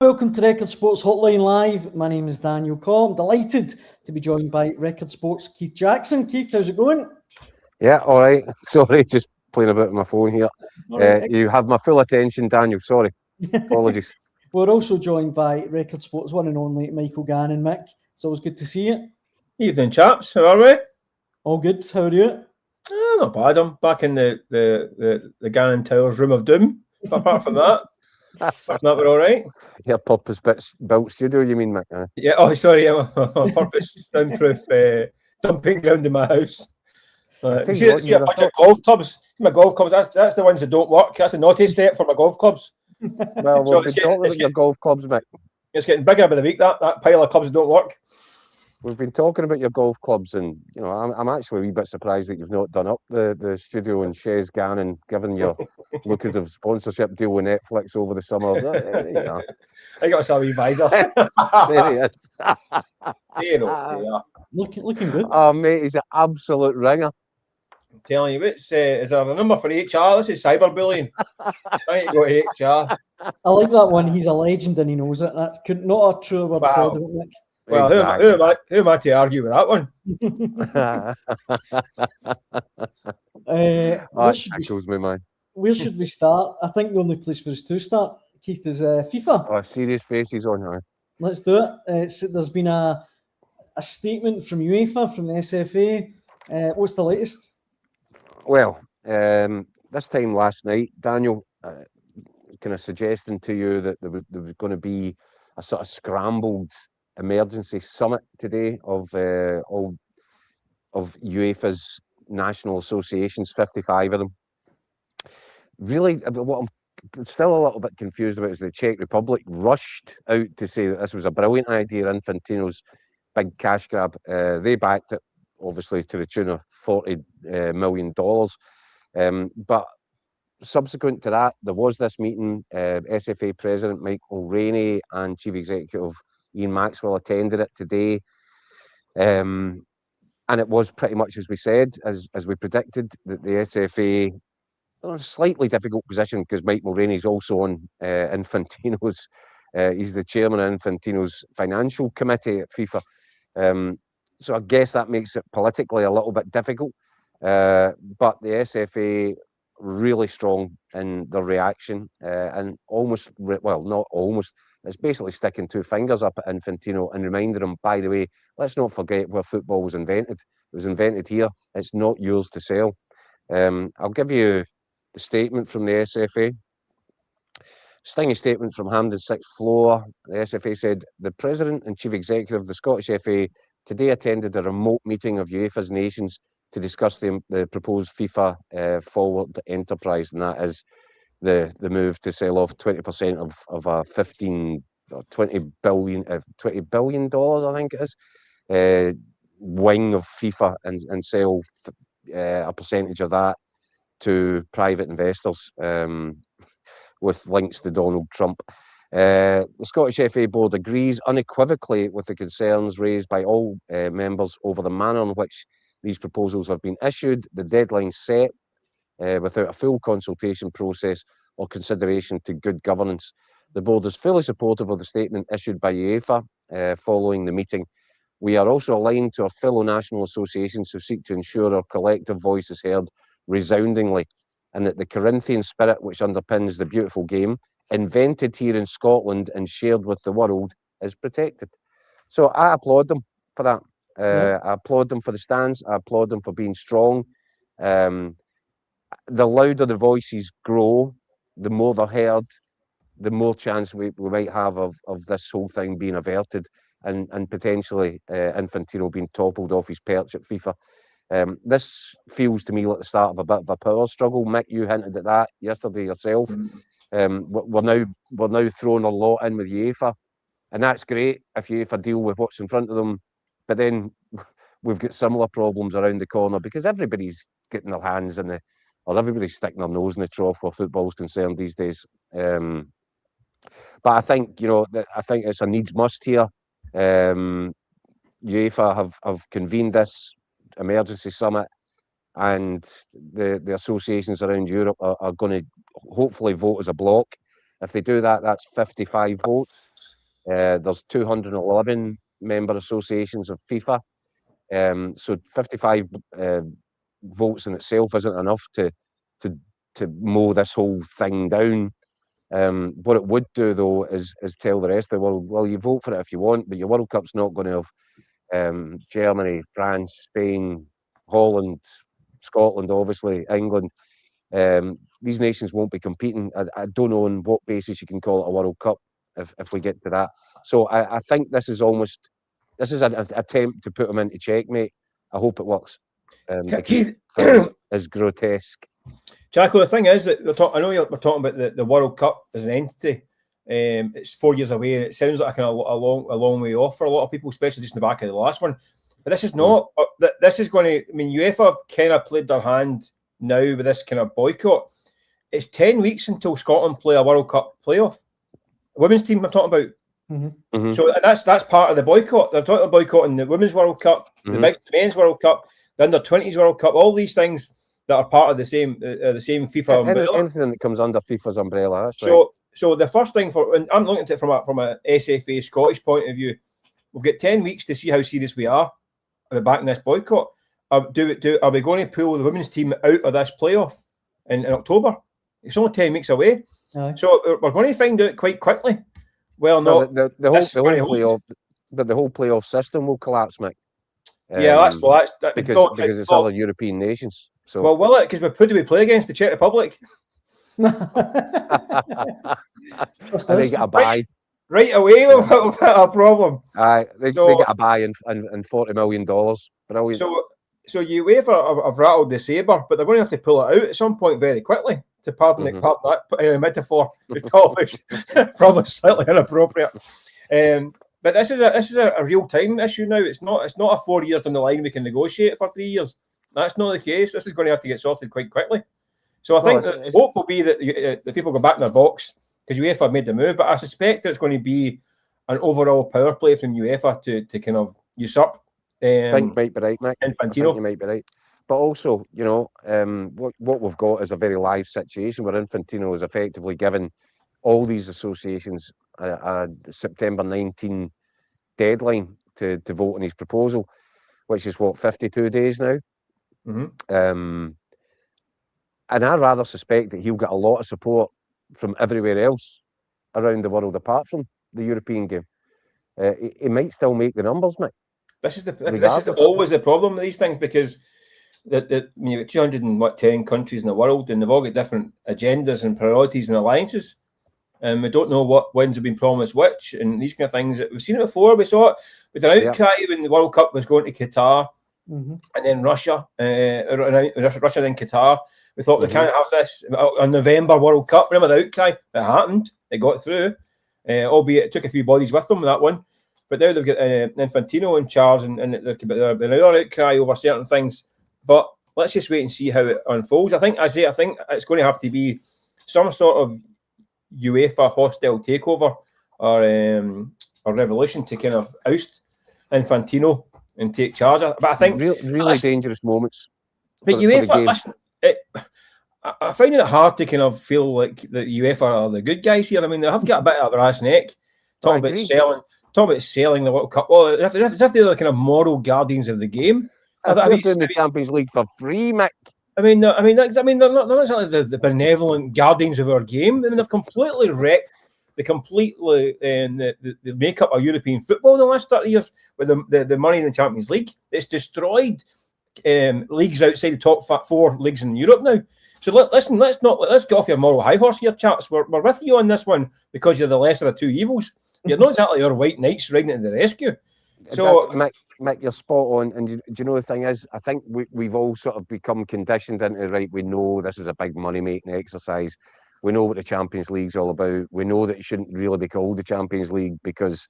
Welcome to Record Sports Hotline Live. My name is Daniel Caw. I'm delighted to be joined by Record Sports Keith Jackson. Keith, how's it going? Yeah, all right. Sorry, just playing a bit with my phone here. You have my full attention, Daniel. Sorry. Apologies. We're also joined by Record Sports one and only Michael Gannon. Mick, it's always good to see you. Evening, chaps. How are we? All good. How are you? Not bad. I'm back in the Gannon Towers room of doom. But apart from that, we're all right. Your purpose-built studio, you mean, Mick? Yeah. Oh, sorry. Yeah, my purpose soundproof dumping ground in my house. See a bunch of golf clubs. My golf clubs. That's the ones that don't work. That's the naughty step for my golf clubs. Well, we've been talking about your golf clubs, Mick. It's getting bigger by the week. That pile of clubs that don't work. We've been talking about your golf clubs, and you know, I'm actually a wee bit surprised that you've not done up the studio in Chez Gannon, given your lucrative sponsorship deal with Netflix over the summer. There you go. I got a wee visor. There he is. Dear. Looking good. Oh, mate, he's an absolute ringer. I'm telling you, is there a number for HR? This is cyberbullying. I need to go to HR. I like that one. He's a legend and he knows it. That's not a true word said, Mick. Well, exactly. who am I to argue with that one? Where should we start? I think the only place for us to start, Keith, is FIFA. Oh, serious faces on her. Let's do it. There's been a statement from UEFA, from the SFA. What's the latest? Well, this time last night, Daniel, kind of suggesting to you that there was going to be a sort of scrambled emergency summit today of UEFA's national associations, 55 of them. Really, what I'm still a little bit confused about is the Czech Republic rushed out to say that this was a brilliant idea, Infantino's big cash grab. They backed it, obviously, to the tune of $40 million. But subsequent to that, there was this meeting. SFA President Michael Rainey and Chief Executive Ian Maxwell attended it today. And it was pretty much as we said, as we predicted, that the SFA are in a slightly difficult position because Mike Mulroney's also on Infantino's, he's the chairman of Infantino's financial committee at FIFA. So I guess that makes it politically a little bit difficult. But the SFA really strong in their reaction and not almost, it's basically sticking two fingers up at Infantino and reminding him, by the way, let's not forget where football was invented. It was invented here. It's not yours to sell. I'll give you the statement from the SFA. Stingy statement from Hampden Sixth Floor. The SFA said, the President and Chief Executive of the Scottish FA today attended a remote meeting of UEFA's nations to discuss the proposed FIFA forward enterprise, and that is the move to sell off 20% of a $20 billion, I think it is, wing of FIFA and sell a percentage of that to private investors with links to Donald Trump. The Scottish FA Board agrees unequivocally with the concerns raised by all members over the manner in which these proposals have been issued, the deadline set without a full consultation process or consideration to good governance. The board is fully supportive of the statement issued by UEFA following the meeting. We are also aligned to our fellow national associations who seek to ensure our collective voice is heard resoundingly, and that the Corinthian spirit which underpins the beautiful game, invented here in Scotland and shared with the world, is protected. So I applaud them for that. I applaud them for the stance. I applaud them for being strong. The louder the voices grow, the more they're heard, the more chance we might have of this whole thing being averted and potentially Infantino being toppled off his perch at FIFA. This feels to me like the start of a bit of a power struggle. Mick, you hinted at that yesterday yourself. We're now throwing a lot in with UEFA, and that's great if UEFA deal with what's in front of them. But then we've got similar problems around the corner because everybody's getting their hands in or everybody's sticking their nose in the trough where football's concerned these days. But I think, I think it's a needs must here. UEFA have convened this emergency summit, and the associations around Europe are going to hopefully vote as a bloc. If they do that, that's 55 votes. There's 211 member associations of FIFA. So 55 votes in itself isn't enough to mow this whole thing down. What it would do, though, is tell the rest of the world, well, you vote for it if you want, but your World Cup's not going to have Germany, France, Spain, Holland, Scotland, obviously, England. These nations won't be competing. I don't know on what basis you can call it a World Cup if we get to that. So I think this is an attempt to put them into checkmate. I hope it works. Keith, is grotesque. Jacko, the thing is that we're talking about the World Cup as an entity. It's 4 years away. It sounds like a long way off for a lot of people, especially just in the back of the last one. But this is not. This is going to. I mean, UEFA have kind of played their hand now with this kind of boycott. It's 10 weeks until Scotland play a World Cup playoff. The women's team I'm talking about. Mm-hmm. Mm-hmm. So that's part of the boycott. They're talking about boycotting the Women's World Cup, the Men's World Cup, the Under-20s World Cup, all these things that are part of the same FIFA umbrella. Anything that comes under FIFA's umbrella. That's so, right. So the first thing and I'm looking at it from a SFA Scottish point of view. We've got 10 weeks to see how serious we are about backing this boycott. Are we going to pull the women's team out of this playoff in October? It's only 10 weeks away. So we're going to find out quite quickly. Well, no, the whole playoff system will collapse, Mick. That's because it's other European nations. So will it? Because who do we play against? The Czech Republic. And they get a buy right away without a problem. They get a buy in $40 million. Brilliant. So UEFA have rattled the sabre, but they're going to have to pull it out at some point very quickly. To pardon that metaphor, probably slightly inappropriate. But this is a real time issue now. It's not a 4 years down the line we can negotiate for 3 years. That's not the case. This is going to have to get sorted quite quickly. So I think the hope will be that the people go back in their box because UEFA have made the move. But I suspect it's going to be an overall power play from UEFA to kind of usurp. I think you might be right, Mick. Infantino. I think you might be right. But also, what we've got is a very live situation where Infantino is effectively given all these associations a September 19 deadline to vote on his proposal, which is 52 days now. Mm-hmm. And I rather suspect that he'll get a lot of support from everywhere else around the world apart from the European game. He might still make the numbers, Mick. This is always the problem with these things because you've got 210 countries in the world and they've all got different agendas and priorities and alliances. And we don't know what wins have been promised which and these kind of things. We've seen it before. We saw it with an outcry when the World Cup was going to Qatar and then Russia, then Qatar. We thought we can't have this a November World Cup. Remember the outcry? It happened. It got through, albeit it took a few bodies with them, that one. But now they've got Infantino in charge and there's another outcry over certain things. But let's just wait and see how it unfolds. I think it's going to have to be some sort of UEFA hostile takeover or revolution to kind of oust Infantino and take charge. But I think really dangerous moments. But UEFA, listen, I find it hard to kind of feel like the UEFA are the good guys here. I mean, they have got a bit of a brass neck talking about selling the World Cup. Well, as if they're the kind of moral guardians of the game. They're doing the Champions League for free, Mick. They're not exactly the benevolent guardians of our game. I mean, they've completely wrecked the makeup of European football in the last 30 years with the money in the Champions League. It's destroyed leagues outside the top 4 leagues in Europe now. So let's get off your moral high horse here, chaps. We're with you on this one because you're the lesser of two evils. You're not exactly our white knights riding to the rescue. So, Mick, you're spot on. And do you know the thing is, I think we've all sort of become conditioned into, right, we know this is a big money-making exercise. We know what the Champions League's all about. We know that it shouldn't really be called the Champions League because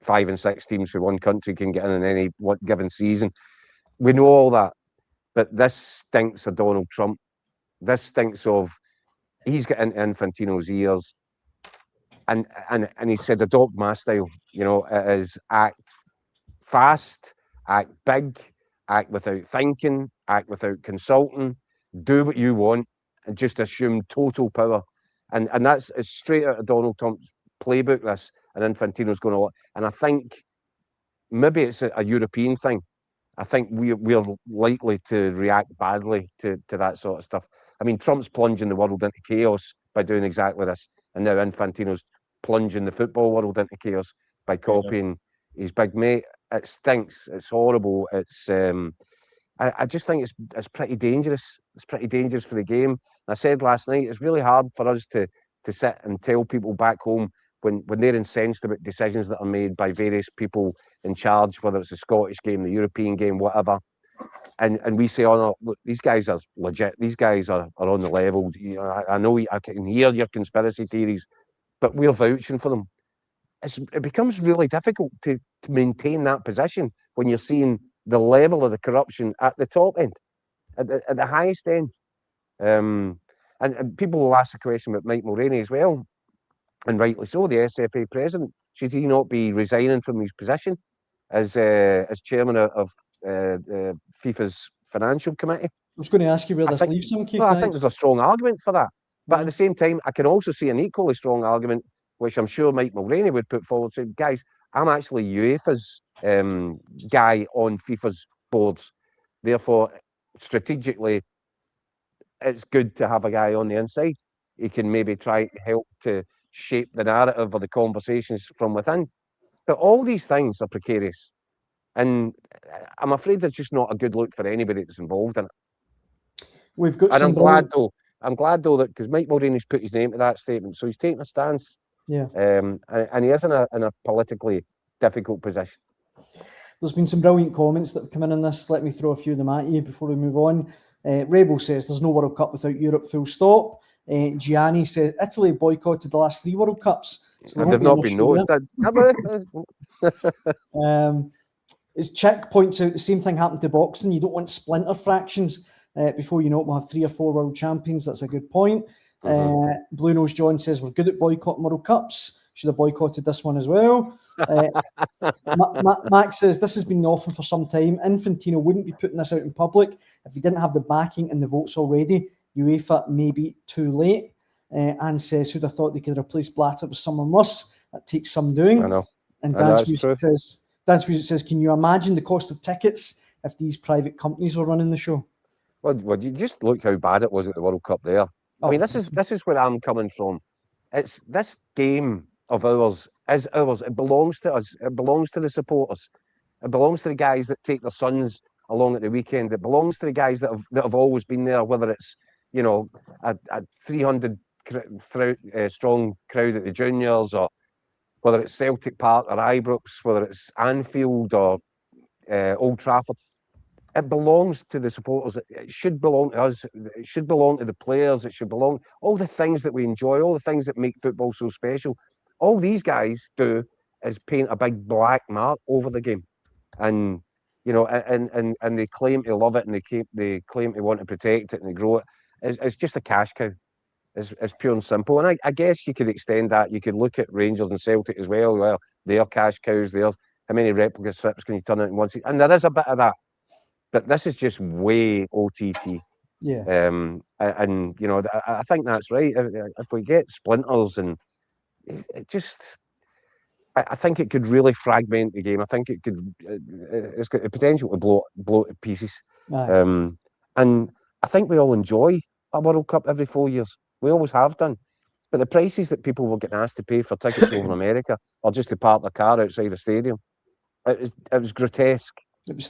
5 and 6 teams from one country can get in any given season. We know all that. But this stinks of Donald Trump. This stinks of, he's got into Infantino's ears. And he said, adopt my style. It is act fast, act big, act without thinking, act without consulting, do what you want, and just assume total power. And it's straight out of Donald Trump's playbook, this. and Infantino's going to. And I think maybe it's a European thing. I think we're likely to react badly to that sort of stuff. I mean, Trump's plunging the world into chaos by doing exactly this, and now Infantino's plunging the football world into chaos by copying his big mate. It stinks. It's horrible. It's I just think it's pretty dangerous. It's pretty dangerous for the game. I said last night, it's really hard for us to sit and tell people back home when they're incensed about decisions that are made by various people in charge, whether it's the Scottish game, the European game, whatever. And we say, oh no, look, these guys are legit. These guys are on the level. You know, I know I can hear your conspiracy theories, but we're vouching for them. It becomes really difficult to maintain that position when you're seeing the level of the corruption at the top end, at the highest end. And people will ask the question about Mike Mulroney as well, and rightly so. The SFA president, should he not be resigning from his position as chairman of FIFA's financial committee? I was going to ask you where this leaves him, Keith. Well, I think there's a strong argument for that, but at the same time, I can also see an equally strong argument, which I'm sure Mike Mulroney would put forward, saying, guys, I'm actually UEFA's guy on FIFA's boards. Therefore, strategically, it's good to have a guy on the inside. He can maybe try to help to shape the narrative or the conversations from within. But all these things are precarious. And I'm afraid it's just not a good look for anybody that's involved in it. We've got and I'm glad though that because Mike Mulroney's put his name to that statement, so he's taking a stance. Yeah. And he is in a politically difficult position. There's been some brilliant comments that have come in on this. Let me throw a few of them at you before we move on. Rebel says there's no World Cup without Europe, full stop. Gianni says Italy boycotted the last 3 World Cups. So and they've not been noticed. Chick points out the same thing happened to boxing. You don't want splinter fractions. Before you know it, we'll have 3 or 4 world champions. That's a good point. Blue Nose John says we're good at boycotting World Cups. Should have boycotted this one as well. Max says this has been the offering for some time. Infantino wouldn't be putting this out in public if he didn't have the backing and the votes already. UEFA may be too late. Anne says, who'd have thought they could replace Blatter with someone worse? That takes some doing. I know. And Dance Music says, can you imagine the cost of tickets if these private companies were running the show? Well, you just look how bad it was at the World Cup there. I mean, this is where I'm coming from. It's this game of ours is ours. It belongs to us. It belongs to the supporters. It belongs to the guys that take their sons along at the weekend. It belongs to the guys that have always been there, whether it's, you know, a 300 strong crowd at the juniors, or whether it's Celtic Park or Ibrox, whether it's Anfield or Old Trafford. It belongs to the supporters. It should belong to us. It should belong to the players. It should belong all the things that we enjoy, all the things that make football so special. All these guys do is paint a big black mark over the game, and you know, and they claim to love it, and they claim to want to protect it and they grow it. It's just a cash cow. It's pure and simple. And I guess you could extend that. You could look at Rangers and Celtic as well. Well, they're cash cows. How many replica strips can you turn out in one season? And there is a bit of that. But this is just way OTT. Yeah. And you know, I think that's right. If we get splinters, and it just, I think it could really fragment the game. I think it could. It's got the potential to blow it to pieces. And I think we all enjoy a World Cup every 4 years. We always have done. But the prices that people were getting asked to pay for tickets over in America, or just to park their car outside a stadium, it was grotesque.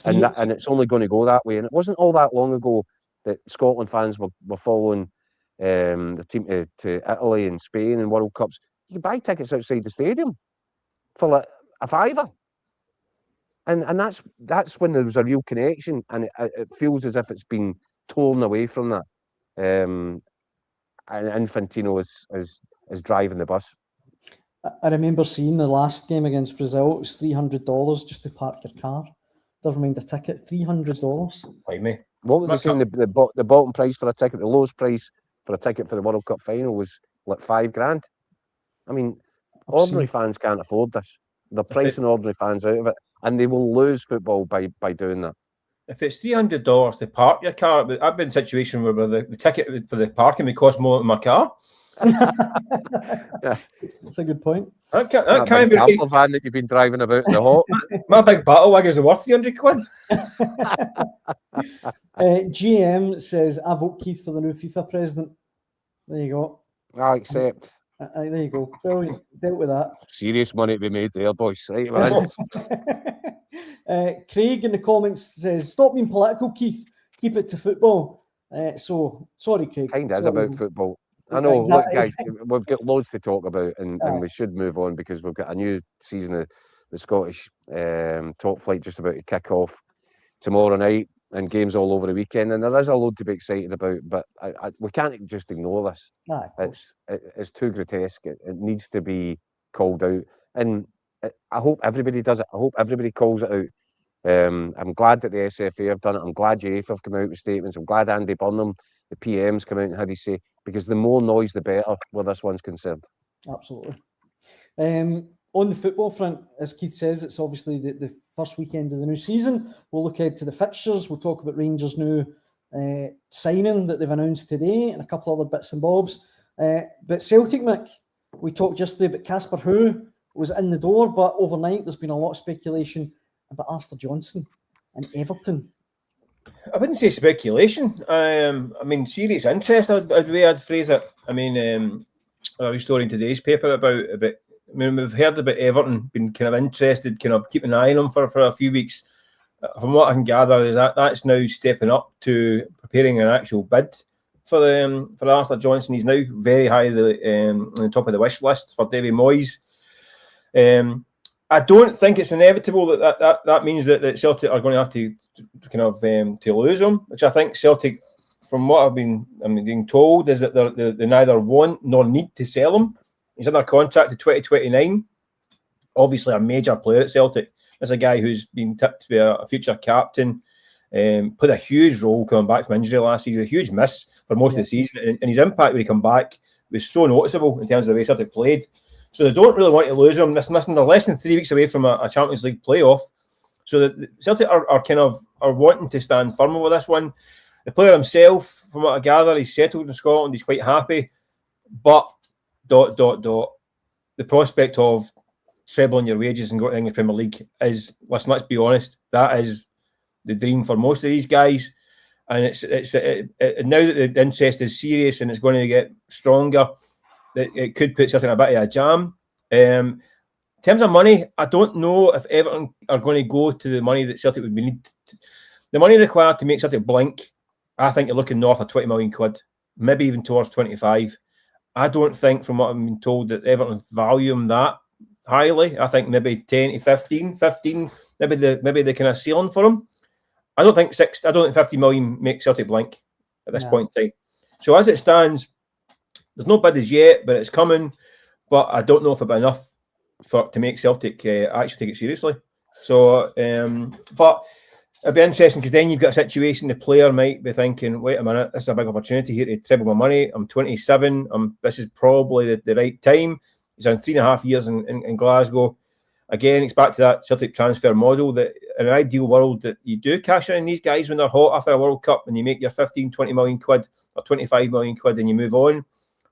And it's only going to go that way. And it wasn't all that long ago that Scotland fans were following the team to Italy and Spain in World Cups. You could buy tickets outside the stadium for like a $5. And that's when there was a real connection, and it feels as if it's been torn away from that. And Infantino is driving the bus. I remember seeing the last game against Brazil. It was $300 just to park your car. Never mind a ticket, $300. Like me. What were they saying? The bottom price for a ticket, the lowest price for a ticket for the World Cup final was like $5,000. I mean, ordinary fans can't afford this. They're pricing ordinary fans out of it, and they will lose football by doing that. If it's $300 to park your car, I've been in a situation where the ticket for the parking would cost more than my car. That's a good point. That can't be camper van that you've been driving about in the hot. My big battle wag is worth 300 quid. GM says, I vote Keith for the new FIFA president. There you go. I accept. There you go. Brilliant. Dealt with that. Serious money to be made there, boys. Right, man. Craig in the comments says, stop being political, Keith. Keep it to football. So, sorry, Craig. Kind of is about football. I know, exactly. Look, guys, we've got loads to talk about, and we should move on because we've got a new season of the Scottish top flight just about to kick off tomorrow night, and games all over the weekend, and there is a load to be excited about, but we can't just ignore this. It's too grotesque. It needs to be called out, and I hope everybody does it. I hope everybody calls it out. I'm glad that the SFA have done it. I'm glad UEFA have come out with statements. I'm glad Andy Burnham, the PM's come out and had his say, because the more noise, the better where this one's concerned. Absolutely. On the football front, as Keith says, it's obviously the first weekend of the new season. We'll look ahead to the fixtures. We'll talk about Rangers' new signing that they've announced today and a couple other bits and bobs. But Celtic, Mick, we talked yesterday about Casper Who was in the door, but overnight there's been a lot of speculation about Alistair Johnson and Everton. I wouldn't say speculation. I mean, serious interest, I'd phrase it. I mean, I was story in today's paper about. I mean, we've heard about Everton being kind of interested, kind of keeping an eye on him for a few weeks. From what I can gather, is that's now stepping up to preparing an actual bid for Alistair Johnson. He's now very high on the top of the wish list for Davy Moyes. I don't think it's inevitable that means that Celtic are going to have to kind of to lose him, which I think Celtic, from what I've been being told, is that they neither want nor need to sell him. He's under contract to 2029. Obviously, a major player at Celtic. There's a guy who's been tipped to be a future captain. Played a huge role coming back from injury last season. A huge miss for most of the season, and his impact when he come back was so noticeable in terms of the way Celtic played. So they don't really want to lose him. They're less than 3 weeks away from a Champions League playoff. So the Celtic are wanting to stand firm over this one. The player himself, from what I gather, he's settled in Scotland. He's quite happy, but ... the prospect of trebling your wages and going to the English Premier League is, listen, let's be honest, that is the dream for most of these guys. And it's now that the interest is serious and it's going to get stronger, it could put something a bit of a jam. In terms of money, I don't know if Everton are going to go to the money that Celtic would need. The money required to make Celtic blink, I think you're looking north of 20 million quid, maybe even towards 25. I don't think, from what I've been told, that Everton value him that highly. I think maybe 10 to 15, maybe the kind of ceiling for him. I don't think 50 million makes Celtic blink at this point in time. So as it stands, there's no bid as yet, but it's coming. But I don't know if it'll be enough to make Celtic actually take it seriously. So, but it'll be interesting because then you've got a situation the player might be thinking, wait a minute, this is a big opportunity here to treble my money. I'm 27. This is probably the right time. He's on 3.5 years in Glasgow. Again, it's back to that Celtic transfer model that in an ideal world that you do cash in on these guys when they're hot after a World Cup and you make your 15, 20 million quid or 25 million quid and you move on.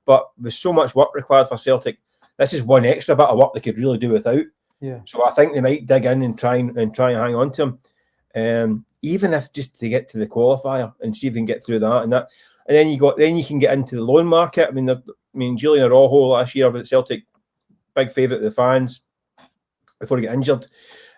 But with so much work required for Celtic, this is one extra bit of work they could really do without. Yeah. So I think they might dig in and try and hang on to him. Even if just to get to the qualifier and see if we can get through that and then you can get into the loan market. I mean, Julian Araujo last year with Celtic, big favourite of the fans before he got injured.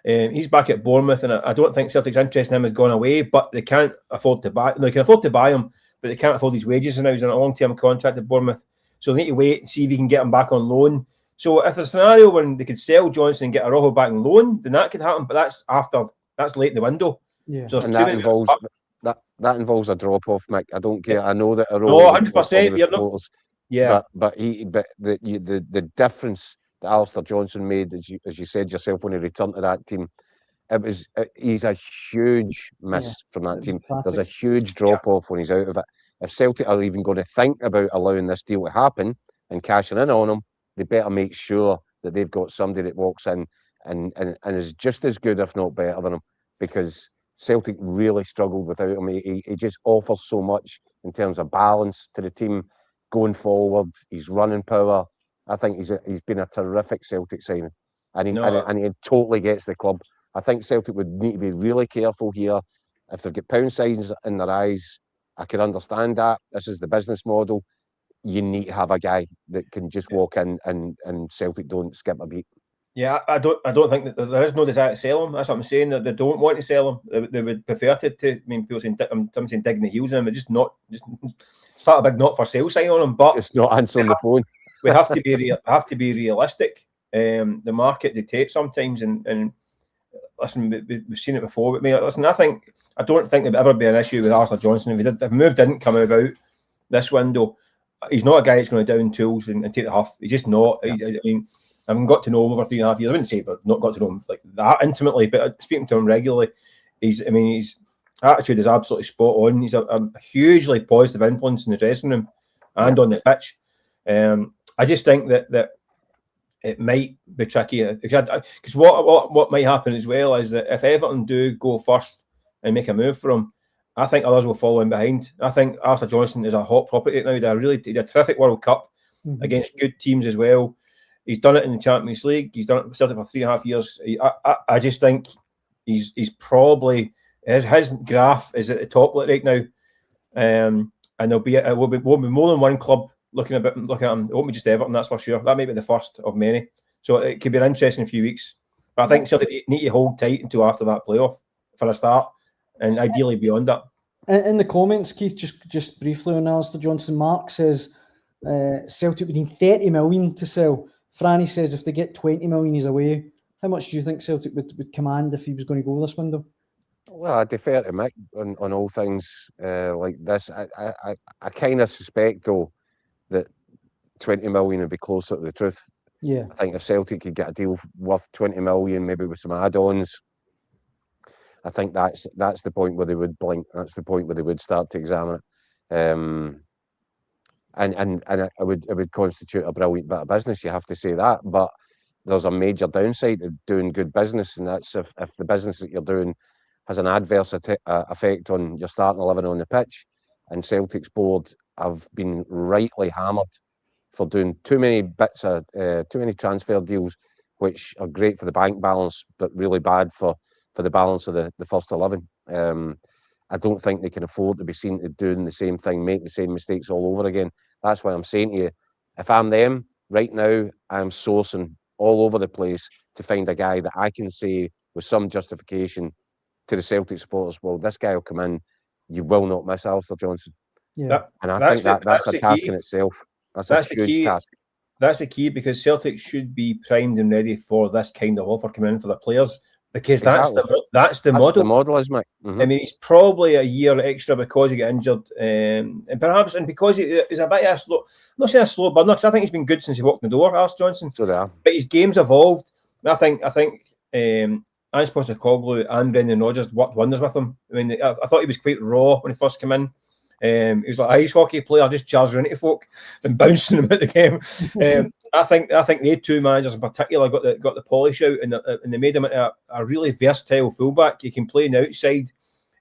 He's back at Bournemouth, and I don't think Celtic's interest in him has gone away, but they can't afford to buy. No, they can afford to buy him, but they can't afford his wages. And now he's on a long-term contract at Bournemouth, so they need to wait and see if he can get him back on loan. So if there's a scenario when they could sell Johnson and get Araujo back on loan, then that could happen. But that's late in the window. Yeah, so and that involves a drop off, Mick. I don't care. I know that Araujo. 100%. Yeah, but the difference that Alistair Johnson made, as you said yourself, when he returned to that team, he's a huge miss from that team. There's a huge drop off when he's out of it. If Celtic are even going to think about allowing this deal to happen and cashing in on him, they better make sure that they've got somebody that walks in and is just as good, if not better than him, because Celtic really struggled without him. He just offers so much in terms of balance to the team. going forward, his running power. I think he's been a terrific Celtic signing, and he totally gets the club. I think Celtic would need to be really careful here. If they've got pound signs in their eyes, I can understand that. This is the business model. You need to have a guy that can just walk in and Celtic don't skip a beat. Yeah, I don't think that there is no desire to sell him. That's what I'm saying. That they don't want to sell him. They would prefer to. I mean, people saying I'm saying digging the heels in him, but just start a big not for sale sign on him. But just not answering the phone. We have to be realistic. The market dictates sometimes, and listen, we've seen it before. But mate, listen, I don't think there'd ever be an issue with Arthur Johnson if the move didn't come about this window. He's not a guy that's going to down tools and take the huff. He's just not. Yeah. I mean, I haven't got to know him over 3.5 years. I wouldn't say, but not got to know him like that intimately. But speaking to him regularly, his attitude is absolutely spot on. He's a hugely positive influence in the dressing room and on the pitch. I just think that it might be tricky because what might happen as well is that if Everton do go first and make a move for him, I think others will follow in behind. I think Arthur Johnson is a hot property right now. He did a terrific World Cup against good teams as well. He's done it in the Champions League. He's done it for Celtic for 3.5 years. I just think he's probably his graph is at the top right now, and it will be more than one club looking at him. It won't be just Everton, that's for sure. That may be the first of many. So it could be an interesting few weeks. But I think Celtic need to hold tight until after that playoff for a start, and ideally beyond that. In the comments, Keith, just briefly on Alistair Johnson, Mark says Celtic would need 30 million to sell. Franny says if they get 20 million, he's away. How much do you think Celtic would command if he was going to go this window? Well, I defer to Mick on all things like this. I kind of suspect, though, that 20 million would be closer to the truth. Yeah. I think if Celtic could get a deal worth 20 million, maybe with some add-ons, I think that's the point where they would blink. That's the point where they would start to examine it. And it would constitute a brilliant bit of business, you have to say that. But there's a major downside to doing good business, and that's if the business that you're doing has an adverse effect on your starting 11 on the pitch. And Celtic's board have been rightly hammered for doing too many transfer deals, which are great for the bank balance, but really bad for the balance of the first 11. I don't think they can afford to be seen to doing the same thing, make the same mistakes all over again. That's why I'm saying to you, if I'm them right now, I'm sourcing all over the place to find a guy that I can say with some justification to the Celtic supporters, well, this guy will come in, you will not miss Alistair Johnson. Yeah. And I think that's a task in itself. That's a huge task. That's the key, because Celtic should be primed and ready for this kind of offer coming in for the players. Because that's the model. The model is, Mike. I mean, he's probably a year extra because he got injured, and because he's a bit of a slow. I'm not saying a slow burner, because I think he's been good since he walked in the door, Alistair Johnson. So they are. But his game's evolved. I think Ange Postecoglou and Brendan Rodgers worked wonders with him. I mean, I thought he was quite raw when he first came in. He was like an ice hockey player, just charging into folk and bouncing them out the game. I think they two managers in particular got the polish out, and they made him a really versatile fullback. He can play on the outside,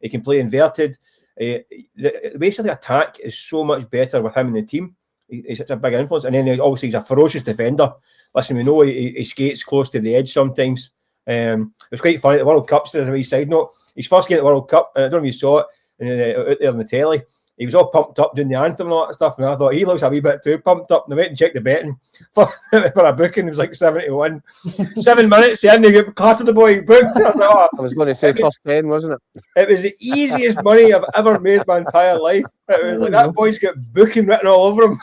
he can play inverted. Basically, attack is so much better with him in the team. He's such a big influence, and then obviously he's a ferocious defender. Listen, we know he skates close to the edge sometimes. It was quite funny at the World Cup. As a wee side note, his first game at the World Cup, and I don't know if you saw it out there on the telly. He was all pumped up doing the anthem and all that stuff, and I thought he looks a wee bit too pumped up. And I went and checked the betting for a booking. It was like 7-1. 7 minutes in, they clattered the boy booked. I was going to say first 10, wasn't it? It was the easiest money I've ever made my entire life. It was like that boy's got booking written all over him.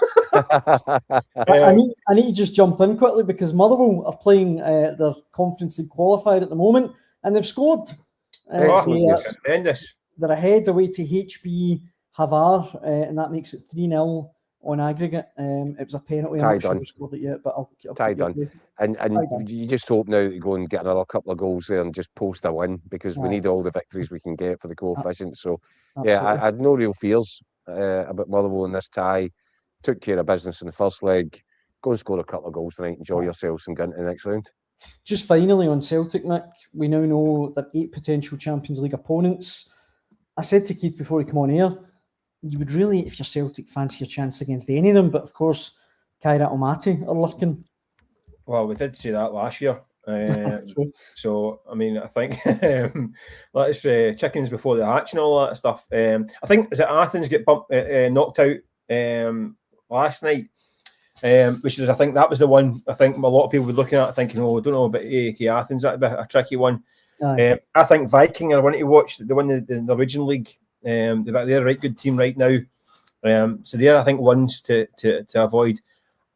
I need to just jump in quickly, because Motherwell are playing their Conference League qualifier at the moment, and they've scored. Tremendous. They're ahead away to HB Havar, and that makes it 3-0 on aggregate. It was a penalty. I'm not sure who scored it yet, but I'll tied on. And you just hope now to go and get another couple of goals there and just post a win, because we need all the victories we can get for the coefficient. So, yeah, I had no real fears about Motherwell in this tie. Took care of business in the first leg. Go and score a couple of goals tonight. Enjoy yourselves and get into the next round. Just finally on Celtic, Mick, we now know that 8 potential Champions League opponents. I said to Keith before he came on air, you would really, if you're Celtic, fancy your chance against any of them. But of course, Kairat Almaty are lurking. Well, we did say that last year. So, I mean, I think let's chickens before the hatch and all that stuff. I think, is it Athens get knocked out last night? Which is, I think that was the one I think a lot of people were looking at thinking, oh, I don't know about AEK Athens, that'd be a tricky one. I think Viking are one to watch. They won the Norwegian League. They're a right good team right now. So they're, I think, ones to avoid.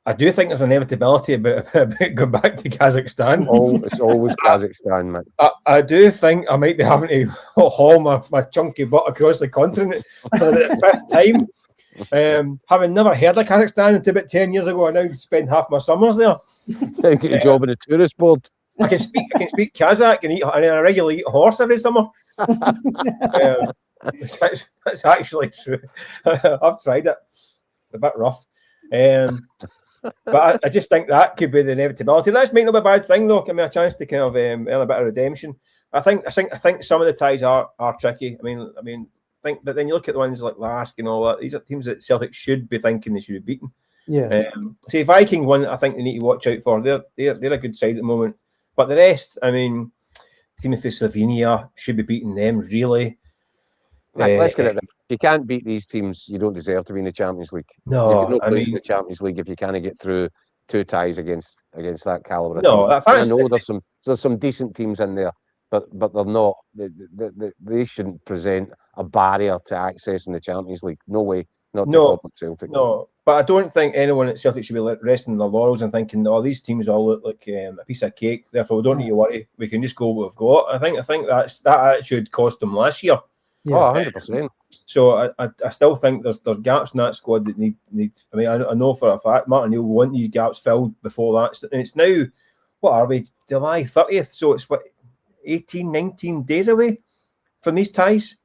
I do think there's an inevitability about going back to Kazakhstan. Oh, it's always Kazakhstan, man. I do think I might be having to haul my chunky butt across the continent for the fifth time. Having never heard of Kazakhstan until about 10 years ago, I now spend half my summers there. Get a job on the tourist board. I can speak Kazakh and I regularly eat horse every summer. That's actually true. I've tried it. It's a bit rough. But I just think that could be the inevitability. That might not be a bad thing, though. Give me a chance to kind of earn a bit of redemption. I think some of the ties are tricky. I mean, but then you look at the ones like Lask and all that. These are teams that Celtic should be thinking they should be beaten. Yeah. See, Viking one, I think they need to watch out for. They're a good side at the moment. But the rest, I mean, Timothy Slovenia should be beating them, really. Let's get it right. If you can't beat these teams, you don't deserve to be in the Champions League. No, you're not in the Champions League if you can't get through two ties against that calibre. No, I know there's some decent teams in there, but they're not. They shouldn't present a barrier to accessing the Champions League. No way. Not to Celtic. No, but I don't think anyone at Celtic should be resting their laurels and thinking, "Oh, these teams all look like a piece of cake. Therefore, we don't need to worry. We can just go what we've got." I think that attitude cost them last year. Yeah. 100%. So I still think there's gaps in that squad that need. I mean, I know for a fact Martin Neal will want these gaps filled before that. And it's now, what are we? July 30th. So it's 18, 19 days away from these ties.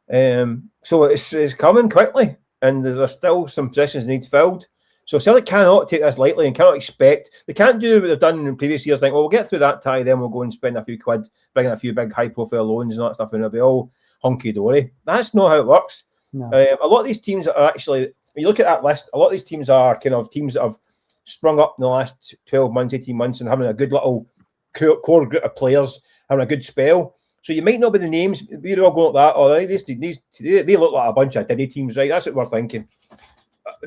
So it's coming quickly. And there's still some positions need filled. So Celtic cannot take this lightly and cannot expect. They can't do what they've done in previous years. Think, well, we'll get through that tie, then we'll go and spend a few quid, bring in a few big high-profile loans and all that stuff, and it'll be all hunky-dory. That's not how it works. No. A lot of these teams are actually, when you look at that list, a lot of these teams are kind of teams that have sprung up in the last 12 months, 18 months and having a good little core group of players, having a good spell. So you might not be the names, we're all going like that. Oh, they look like a bunch of diddy teams, right? That's what we're thinking.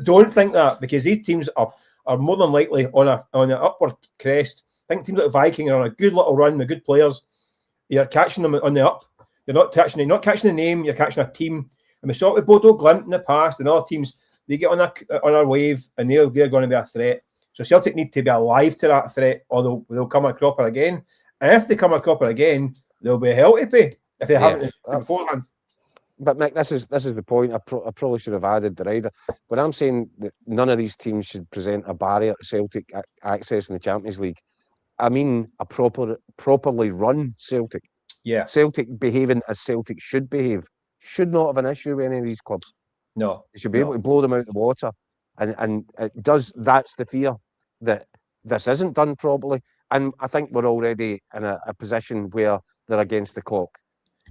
Don't think that, because these teams are more than likely on an upward crest. I think teams like Viking are on a good little run with good players. You're catching them on the up. You're not catching the name. You're catching a team. And we saw it with Bodo Glimt in the past, and other teams, they get on our wave, and they're going to be a threat. So Celtic need to be alive to that threat, or they'll come a cropper again. And if they come a cropper again, they'll be a hell to pay if they haven't beforehand. But Mick, this is the point. I probably should have added the rider. When I'm saying that none of these teams should present a barrier to Celtic accessing the Champions League, I mean a properly run Celtic. Yeah, Celtic behaving as Celtic should behave should not have an issue with any of these clubs. No, they should be able to blow them out of the water, and it does. That's the fear, that this isn't done properly. And I think we're already in a position where they're against the clock,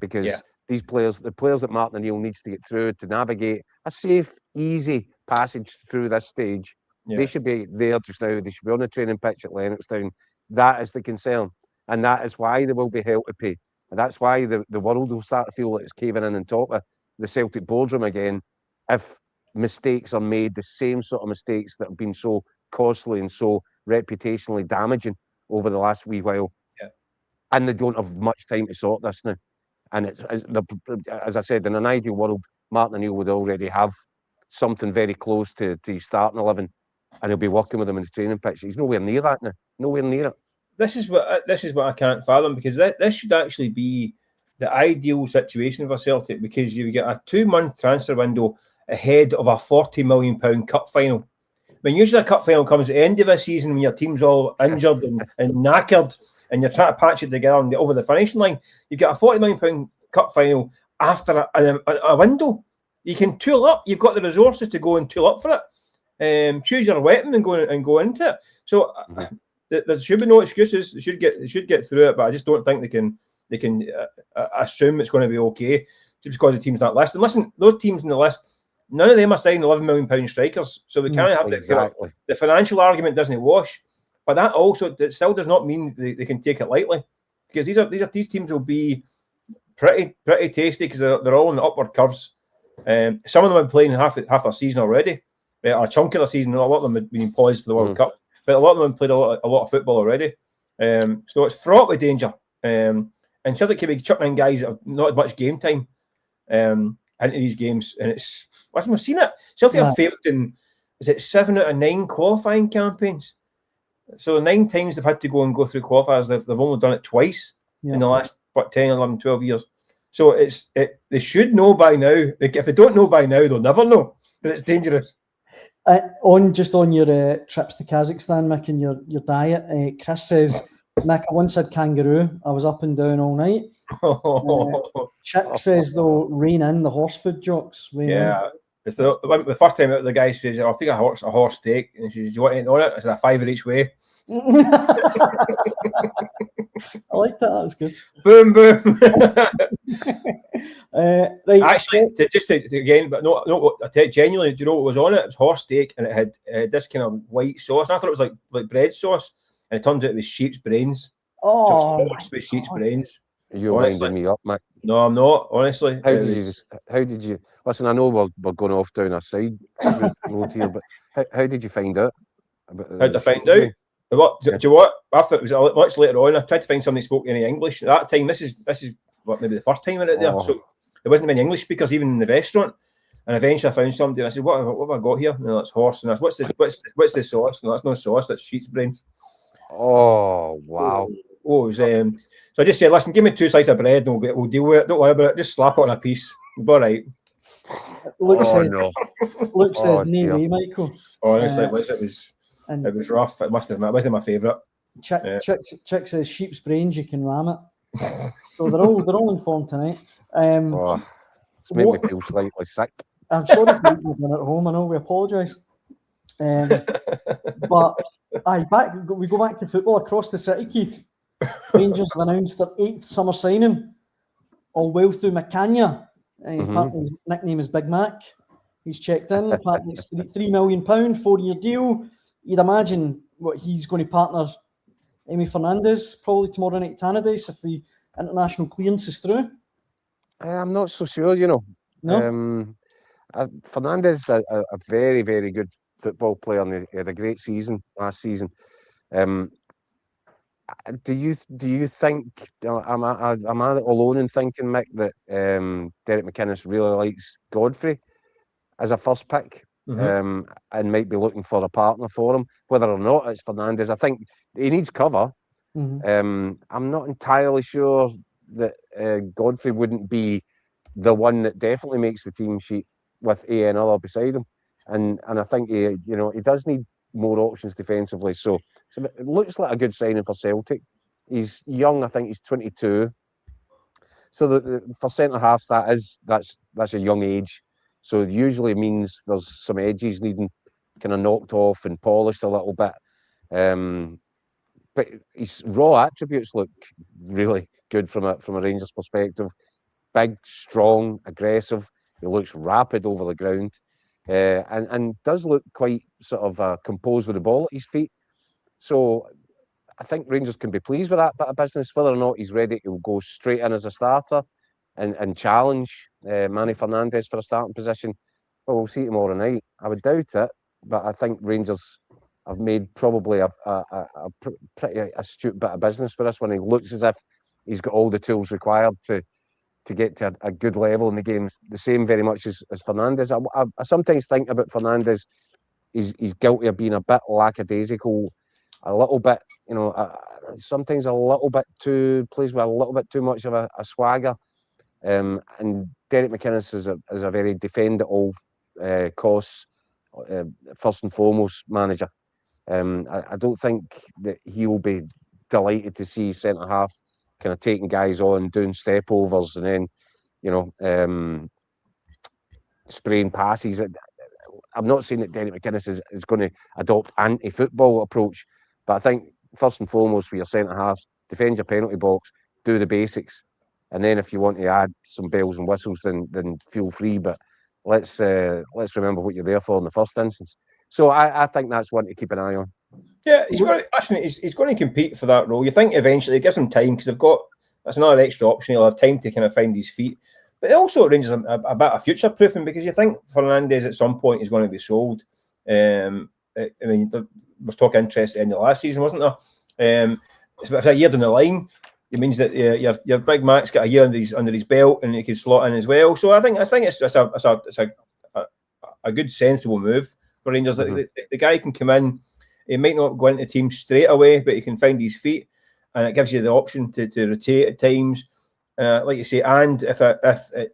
because these players, the players that Martin O'Neill needs to get through to navigate a safe, easy passage through this stage, they should be there just now. They should be on the training pitch at Lennoxtown. That is the concern, and that is why there will be hell to pay. And that's why the world will start to feel like it's caving in on top of the Celtic boardroom again if mistakes are made, the same sort of mistakes that have been so costly and so reputationally damaging over the last wee while. Yeah. And they don't have much time to sort this now. And as I said, in an ideal world, Martin O'Neill would already have something very close to his starting 11, and he'll be working with them in the training pitch. He's nowhere near that now. Nowhere near it. This is what I can't fathom, because this should actually be the ideal situation for Celtic, because you get a 2-month transfer window ahead of a £40 million cup final. When usually a cup final comes at the end of a season when your team's all injured and knackered, and you're trying to patch it together and get over the finishing line, you get a £40 million cup final after a window. You can tool up. You've got the resources to go and tool up for it. Choose your weapon and go into it. So. There should be no excuses. They should get through it, but I just don't think they can assume it's going to be okay just because the team's not listed. Listen, those teams in the list none of them are signing £11 million strikers. So we can't have exactly. The financial argument doesn't wash. But that also, it still does not mean they can take it lightly, because these teams will be pretty tasty, because they're all in the upward curves. Some of them have been playing half their season already, a chunk of the season. A lot of them have been paused for the World Cup, but a lot of them have played a lot of football already. So it's fraught with danger. And Celtic can be chucking in guys that have not had much game time into these games. And we've seen it. Celtic have failed in, is it 7 out of 9 qualifying campaigns? So 9 times they've had to go through qualifiers. They've only done it twice in the last 10, 11, 12 years. So they should know by now. If they don't know by now, they'll never know. But it's dangerous. On your trips to Kazakhstan, Mick, and your diet, Chris says, Mick, I once had kangaroo. I was up and down all night. Chick says, though, rein in the horse food jokes. It's the first time out, the guy says, I'll take a horse steak. And he says, do you want anything on it? I said, a £5 each way. I like that. That's good. Boom, boom. Right. Actually, again, but no, I tell you, genuinely, do you know what was on it? It was horse steak, and it had this kind of white sauce. I thought it was like bread sauce, and it turned out it was sheep's brains. Oh, so it's with sheep's brains. You're winding me up, Mick. No, I'm not. Honestly, how did you? Listen, I know we're going off down a side road here, but how did you find out? How did I find out? Do you what? After it was much later on, I tried to find somebody who spoke any English. At that time, this is what, maybe the first time I went there. So there wasn't many English speakers even in the restaurant. And eventually I found somebody and I said, what have I got here? No, that's horse. And I said, what's the sauce? No, that's no sauce, that's sheep's brains. Oh, wow. It was, so I just said, listen, give me 2 slices of bread and we'll deal with it. Don't worry about it. Just slap it on a piece. We'll be all right. Luke says, no way, Michael. Honestly, it was rough. It wasn't my favourite. Chick says sheep's brains, you can ram it. So they're all in form tonight. It's made me feel slightly sick. I'm sorry for you being at home. I know, we apologise. But we go back to football across the city, Keith. Rangers have announced their 8th summer signing, all well through McCania. His nickname is Big Mac. He's checked in. Apparently it's £3 million, 4-year deal. You'd imagine what he's going to partner Amy Fernandez probably tomorrow night at Tannadice if the international clearance is through. I'm not so sure, you know. No? Fernandez is a very, very good football player, and he had a great season last season. Do you think, am I alone in thinking, Mick, that Derek McInnes really likes Godfrey as a first pick, and might be looking for a partner for him, whether or not it's Fernandez? I think he needs cover. I'm not entirely sure that Godfrey wouldn't be the one that definitely makes the team sheet with another beside him, and I think he does need more options defensively. So it looks like a good signing for Celtic. He's young, I think he's 22. So for centre halves, that's a young age. So it usually means there's some edges needing kind of knocked off and polished a little bit. But his raw attributes look really good from a Rangers perspective. Big, strong, aggressive. He looks rapid over the ground, and does look quite sort of composed with the ball at his feet. So I think Rangers can be pleased with that bit of business. Whether or not he's ready to go straight in as a starter and challenge Manny Fernandez for a starting position, well, we'll see tomorrow night. I would doubt it, but I think Rangers have made probably a pretty astute bit of business with this one. He looks as if he's got all the tools required to get to a good level in the game, the same very much as Fernandez. I sometimes think about Fernandez, he's guilty of being a bit lackadaisical, a little bit, sometimes a little bit too, plays with a little bit too much of a swagger. And Derek McInnes is a very defend at all costs, first and foremost manager. I don't think that he will be delighted to see centre half kind of taking guys on, doing step overs, and then spraying passes. I'm not saying that Derek McInnes is going to adopt anti-football approach, but I think first and foremost for your centre halves, defend your penalty box, do the basics, and then if you want to add some bells and whistles, then feel free. But let's remember what you're there for in the first instance. So I think that's one to keep an eye on. Yeah, he's going to compete for that role. You think eventually it gives him time because that's another extra option. He'll have time to kind of find his feet. But it also arranges a bit of future proofing because you think Fernandes at some point is going to be sold. I mean, there was talk of interest at the end of last season, wasn't there? It's about a year down the line. It means that your big Mac's got a year under his belt and he can slot in as well. So I think it's a good sensible move for Rangers. Mm-hmm. The guy can come in. He might not go into the team straight away, but he can find his feet, and it gives you the option to rotate at times, like you say. And if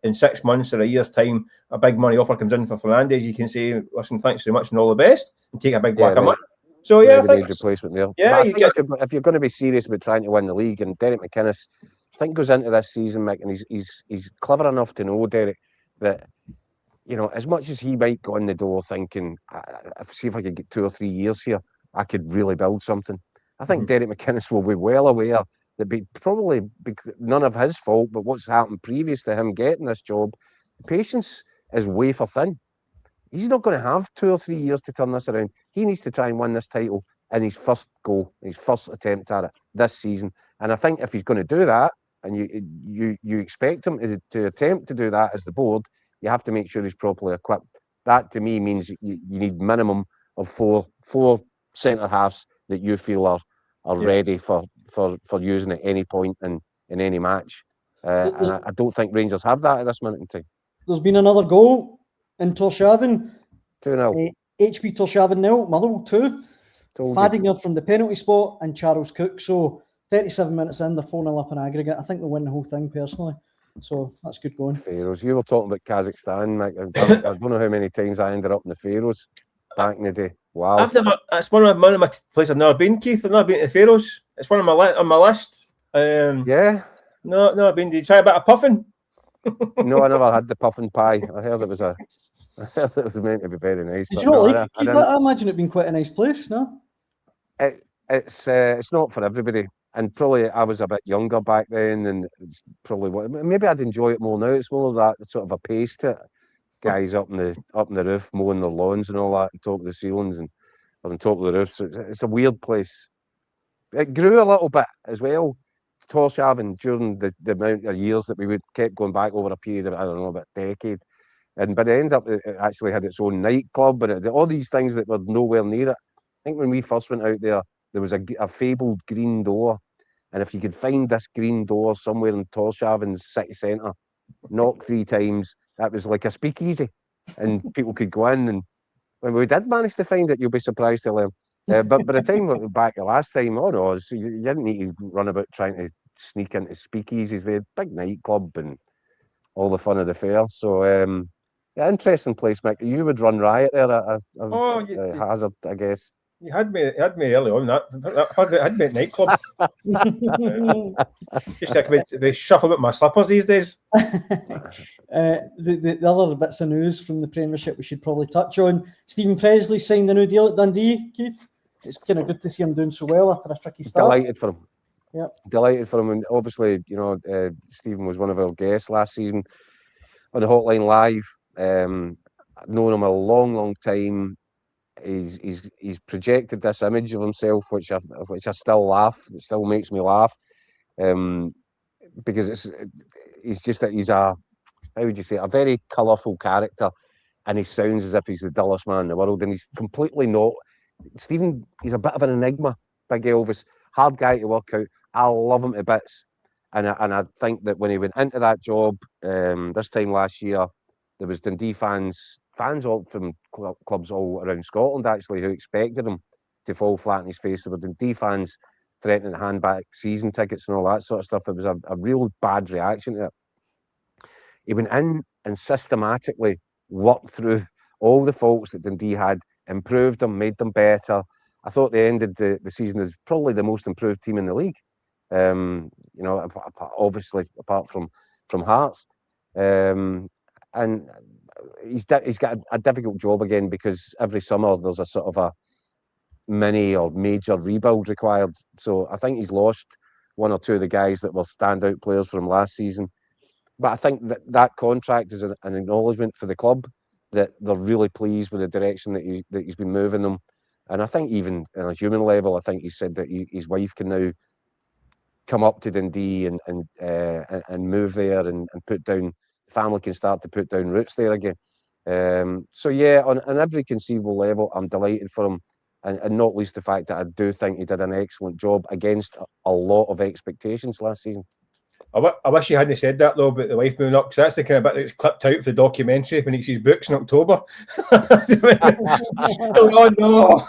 in 6 months or a year's time a big money offer comes in for Fernandes, you can say, "Listen, thanks very much and all the best," and take a big whack of money. So I think replacement there. Yeah, I think if you're going to be serious about trying to win the league, and Derek McInnes, I think goes into this season, Mick, and he's clever enough to know, Derek, that as much as he might go in the door thinking, see if I could get 2 or 3 years here, I could really build something. I think Derek McInnes will be well aware that probably none of his fault, but what's happened previous to him getting this job, patience is wafer thin. He's not going to have 2 or 3 years to turn this around. He needs to try and win this title in his first go, his first attempt at it this season. And I think if he's going to do that, and you expect him to attempt to do that as the board, you have to make sure he's properly equipped. That to me means you need minimum of four centre halves that you feel are ready for using at any point in any match. And I don't think Rangers have that at this minute in time. There's been another goal in Torshavn. 2-0. HB Torshavn 0, Motherwell 2. Fadinger from the penalty spot and Charles Cook. So 37 minutes in, they're 4-0 up in aggregate. I think they'll win the whole thing personally. So that's good going. Faroes. You were talking about Kazakhstan, Mike. I don't know how many times I ended up in the Faroes back in the day. Wow. It's one of my places I've never been, Keith. I've never been to the Faroes. It's one on my list. Yeah. No, I've been. Did you try a bit of puffin? No, I never had the puffin pie. I heard it was meant to be very nice. Did you like it? I imagine it being quite a nice place, no? It's not for everybody. And probably I was a bit younger back then, and it's probably maybe I'd enjoy it more now. It's more of that sort of a pace to it. Guys up in the roof mowing their lawns and all that, on top of the ceilings and on top of the roofs. It's a weird place. It grew a little bit as well. Torshavn during the amount of years that we kept going back over a period of, I don't know, about a decade. And by the end up, it actually had its own nightclub and all these things that were nowhere near it. I think when we first went out there was a fabled green door. And if you could find this green door somewhere in Torshavn's city centre, knock 3 times, that was like a speakeasy. And people could go in. And when we did manage to find it, you'll be surprised to learn. But by the time we went back the last time, you didn't need to run about trying to sneak into speakeasies. They had big nightclub and all the fun of the fair. So, interesting place, Mick. You would run riot there at Hazard, I guess. You had me early on that. Had me at nightclub. Just like they shuffle with my slippers these days. The other bits of news from the Premiership we should probably touch on. Stephen Presley signed the new deal at Dundee, Keith. It's kind of good to see him doing so well after a tricky start. Delighted for him. Yeah. Delighted for him. And obviously, Stephen was one of our guests last season on the Hotline Live. I've known him a long time. He's projected this image of himself, which I still laugh. It still makes me laugh, because he's a, how would you say, a very colourful character, and he sounds as if he's the dullest man in the world, and he's completely not. Stephen, he's a bit of an enigma. Big Elvis, hard guy to work out. I love him to bits, and I think that when he went into that job this time last year, there was Dundee fans all from clubs all around Scotland actually who expected him to fall flat in his face. There were Dundee fans threatening to hand back season tickets and all that sort of stuff. It was a real bad reaction to it. He went in and systematically worked through all the faults that Dundee had, improved them, made them better. I thought they ended the season as probably the most improved team in the league. Obviously apart from Hearts. And he's got a difficult job again, because every summer there's a sort of a mini or major rebuild required. So I think he's lost 1 or 2 of the guys that were standout players from last season. But I think that contract is an acknowledgement for the club that they're really pleased with the direction that he's been moving them. And I think even on a human level, I think he said that his wife can now come up to Dundee and move there and put down, family can start to put down roots there again. So yeah, on every conceivable level, I'm delighted for him, and not least the fact that I do think he did an excellent job against a lot of expectations last season. I wish you hadn't said that though about the wife moving up, because that's the kind of bit that's clipped out of the documentary when he sees books in October. Oh no!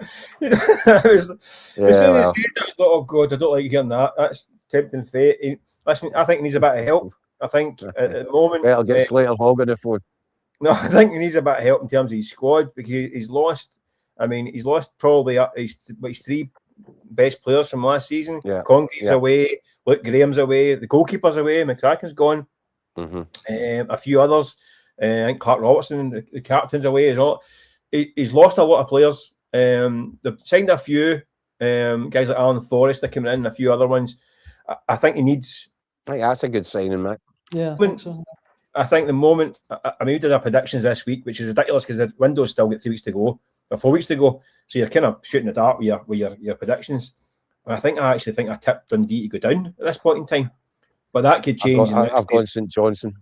As soon as he said that, I thought, oh god, I don't like hearing that. That's tempting fate. Listen, I think he needs a bit of help. I think at the moment, I'll get Slater Hogg on the phone. No, I think he needs a bit of help in terms of his squad, because he's lost. I mean, he's lost probably his 3 best players from last season. Yeah. Congreve's away. Luke Graham's away, the goalkeeper's away, McCracken's gone, a few others. I think Clark Robertson, the captain's away as well. He's lost a lot of players. They've signed a few guys like Alan Forrest are coming in, and a few other ones. I think he needs. I think that's a good signing, Matt. Yeah, I think so. I think the moment. I mean, we did our predictions this week, which is ridiculous because the window's still got 3 weeks to go, or 4 weeks to go. So you're kind of shooting the dark with your predictions. I actually think I tipped Dundee to go down at this point in time, but that could change. I've gone St Johnstone.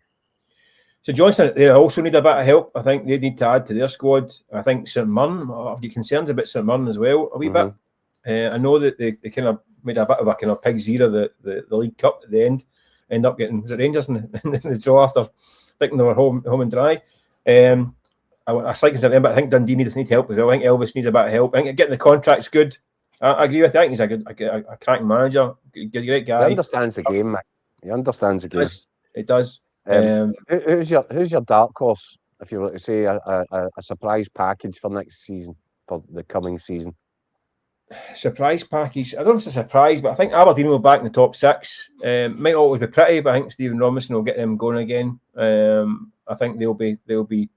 So Johnstone, they also need a bit of help. I think they need to add to their squad. I think St Mirren, I've got concerns about St Mirren as well a wee bit. I know that they kind of made a bit of a kind of pig's ear of the League Cup at the end. End up getting, was it Rangers in the draw after thinking they were home and dry. I slightly said them, but I think Dundee needs help as well. I think Elvis needs a bit of help. I think getting the contract's good. I agree with you. I think he's a cracking manager, great guy. He understands the game, Mick. He understands the game. It does. Who's your dark horse, if you were to say a surprise package for next season, for the coming season? Surprise package. I don't know if it's a surprise, but I think Aberdeen will be back in the top 6. Might not always be pretty, but I think Stephen Robinson will get them going again. I think they'll be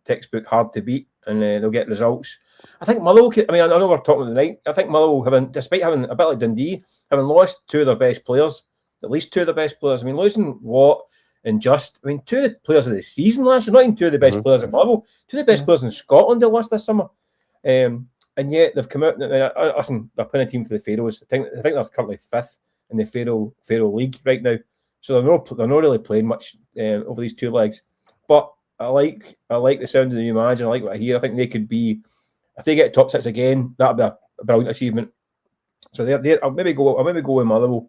textbook hard to beat, and they'll get results. I think Motherwell. I know we're talking tonight. I think Motherwell, despite having a bit like Dundee, having lost 2 of their best players, at least 2 of their best players. I mean, losing Watt and Just. I mean, 2 of the players of the season last year, not even 2 of the best players at Motherwell, 2 of the best players in Scotland they lost this summer. And yet they've come out. Listen, they're playing a team for the Faroes. I think they're currently 5th in the Faroe League right now. So they're not really playing much over these 2 legs. But I like the sound of the new manager. I like what I hear. I think they could be, if they get top 6 again, that'd be a brilliant achievement. So I'll maybe go with Motherwell.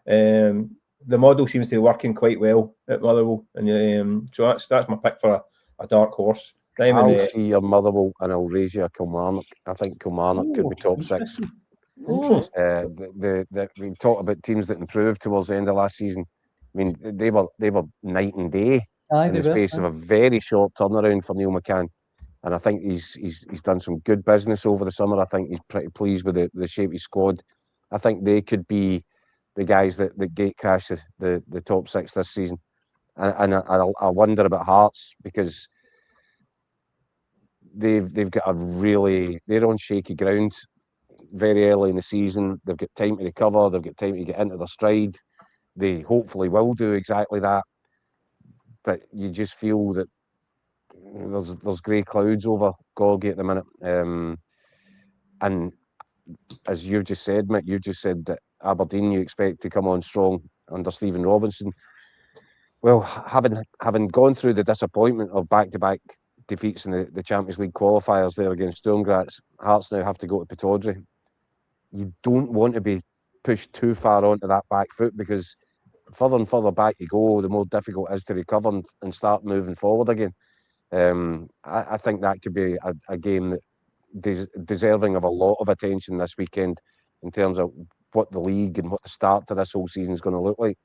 The model seems to be working quite well at Motherwell, and so that's my pick for a dark horse. I'll see your Motherwell and I'll raise you a Kilmarnock. I think Kilmarnock could be top 6. We talked about teams that improved towards the end of last season. I mean, they were night and day in the space of a very short turnaround for Neil McCann. And I think he's done some good business over the summer. I think he's pretty pleased with the shape of his squad. I think they could be the guys that gate cash the top 6 this season. And I wonder about Hearts, because they've got they're on shaky ground very early in the season. They've got time to recover. They've got time to get into their stride. They hopefully will do exactly that. But you just feel that there's grey clouds over Gorgie at the minute. And as you've just said, Mick, you've just said that Aberdeen you expect to come on strong under Stephen Robinson. Well, having gone through the disappointment of back-to-back defeats in the Champions League qualifiers there against Sturm Graz, Hearts now have to go to Pittodrie. You don't want to be pushed too far onto that back foot, because further and further back you go, the more difficult it is to recover and start moving forward again. I think that could be a game that deserving of a lot of attention this weekend in terms of what the league and what the start to this whole season is going to look like.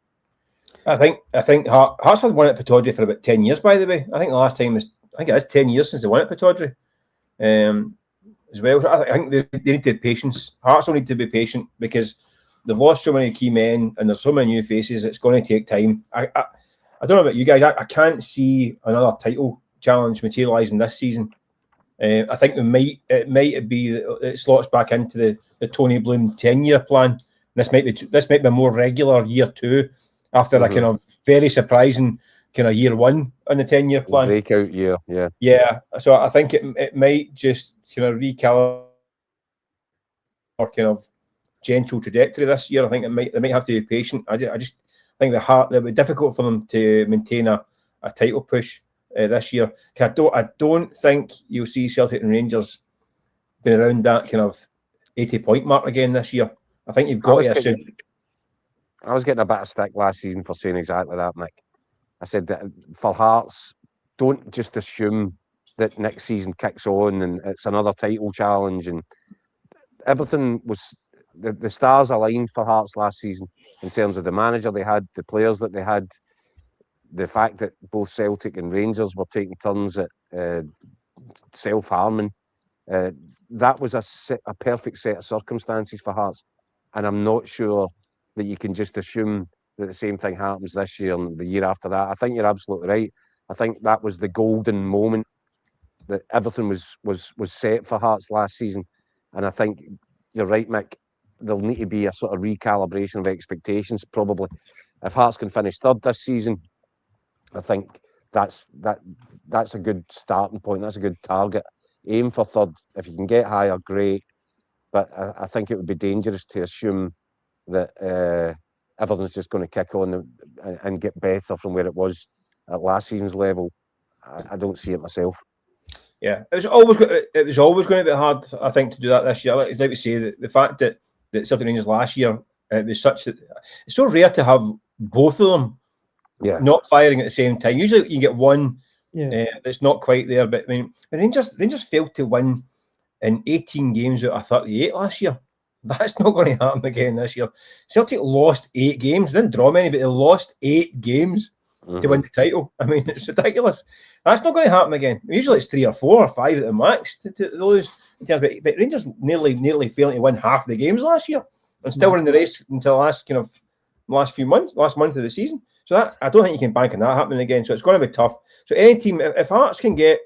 I think Hearts had won at Pittodrie for about 10 years, by the way. I think the last time it is 10 years since they won at Pittodrie. As well, I think they need to have patience. Hearts will need to be patient because they've lost so many key men and there's so many new faces. It's going to take time. I don't know about you guys. I can't see another title challenge materialising this season. I think it might be that it slots back into the Tony Bloom 10-year plan. This might be a more regular year 2 after a kind of very surprising kind of year one on the 10-year plan. Breakout year, yeah. Yeah, so I think it might just kind of recalibrate or kind of gentle trajectory this year. I think they might have to be patient. I just think it would be difficult for them to maintain a title push this year. I don't think you'll see Celtic and Rangers being around that kind of 80-point mark again this year. I think you've got to assume. I was getting a bit of stick last season for saying exactly that, Mick. I said that for Hearts, don't just assume that next season kicks on and it's another title challenge, and everything was the stars aligned for Hearts last season in terms of the manager they had, the players that they had, the fact that both Celtic and Rangers were taking turns at self-harming. That was a perfect set of circumstances for Hearts, and I'm not sure that you can just assume that the same thing happens this year and the year after that. I think you're absolutely right. I think that was the golden moment that everything was set for Hearts last season, and I think you're right, Mick. There'll need to be a sort of recalibration of expectations. Probably, if Hearts can finish third this season, I think that's a good starting point. That's a good target. Aim for third. If you can get higher, great. But I think it would be dangerous to assume that everything's just going to kick on and get better from where it was at last season's level. I don't see it myself. Yeah, it was always going to be hard, I think, to do that this year. It's like we say, the fact that Celtic Rangers last year, it was such that it's so rare to have both of them not firing at the same time. Usually you get one that's not quite there, but I mean, Rangers failed to win in 18 games out of 38 last year. That's not going to happen again this year. Celtic lost 8 games. They didn't draw many, but they lost 8 games to win the title. I mean, it's ridiculous. That's not going to happen again. Usually it's 3 or 4 or 5 at the max to lose. But Rangers nearly failing to win half the games last year and still were in the race until last month of the season. So that, I don't think you can bank on that happening again. So it's going to be tough. So any team, if Hearts can get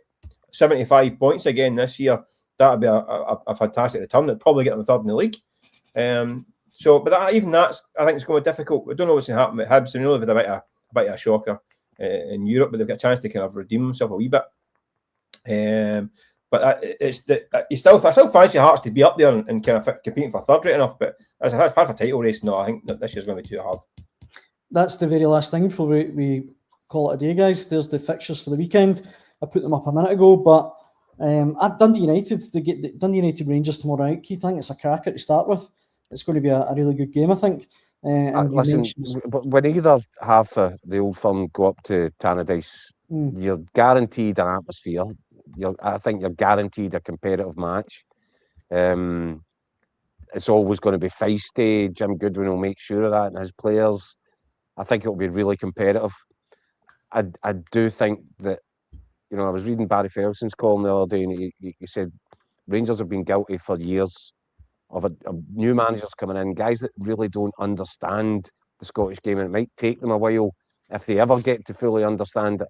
75 points again this year, that would be a fantastic return. They'd probably get them third in the league. But even that, I think it's going to be difficult. We don't know what's going to happen with Hibs. I know they've had a bit of a shocker in Europe, but they've got a chance to kind of redeem themselves a wee bit. But I still fancy Hearts to be up there and kind of competing for third right enough. But as part of a title race, no, I think this year's going to be too hard. That's the very last thing before we call it a day, guys. There's the fixtures for the weekend. I put them up a minute ago, but at Dundee United, to get the Dundee United Rangers tomorrow night, Keith, I think it's a cracker to start with. It's going to be a really good game, I think. Listen, when either half of the Old Firm go up to Tannadice, you're guaranteed an atmosphere. I think you're guaranteed a competitive match. It's always going to be feisty. Jim Goodwin will make sure of that, and his players. I think it will be really competitive. I do think that, you know, I was reading Barry Ferguson's column the other day, and he said Rangers have been guilty for years of new managers coming in, guys that really don't understand the Scottish game, and it might take them a while if they ever get to fully understand it.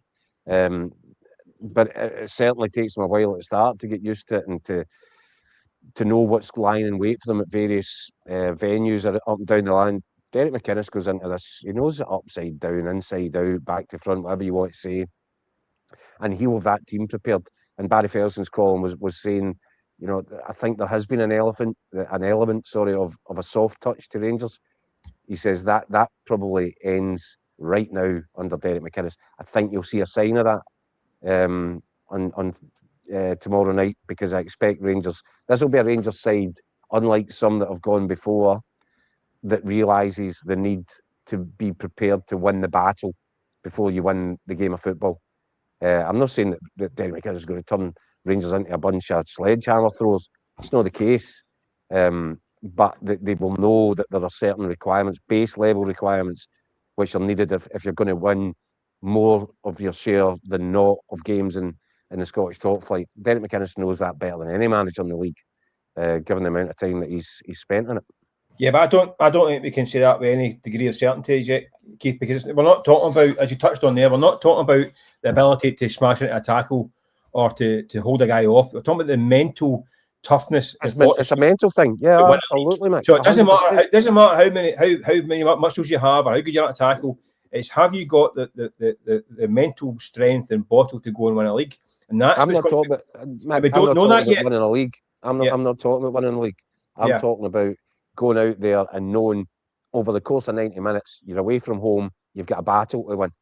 But it certainly takes them a while at the start to get used to it and to know what's lying in wait for them at various venues up and down the line. Derek McInnes goes into this, he knows it upside down, inside out, back to front, whatever you want to say. And he'll have that team prepared. And Barry Ferguson's column was saying, you know, I think there has been an element of a soft touch to Rangers. He says that probably ends right now under Derek McInnes. I think you'll see a sign of that on tomorrow night, because I expect Rangers. This will be a Rangers side, unlike some that have gone before, that realises the need to be prepared to win the battle before you win the game of football. I'm not saying that Derek McInnes is going to turn Rangers into a bunch of sledgehammer throwers. That's not the case. But they will know that there are certain requirements, base level requirements, which are needed if you're going to win more of your share than not of games in the Scottish top flight. Derek McInnes knows that better than any manager in the league, given the amount of time that he's spent in it. Yeah, but I don't think we can say that with any degree of certainty yet, Keith, because we're not talking about, as you touched on there, we're not talking about the ability to smash into a tackle or to hold a guy off. We're talking about the mental toughness. It's a mental thing, absolutely, mate. So it doesn't matter how much muscles you have or how good you're at a tackle. It's have you got the mental strength and bottle to go and win a league? And that's I'm not talking about. We don't know that yet. Winning a league. I'm not talking about winning a league. I'm talking about going out there and knowing over the course of 90 minutes you're away from home. You've got a battle to win.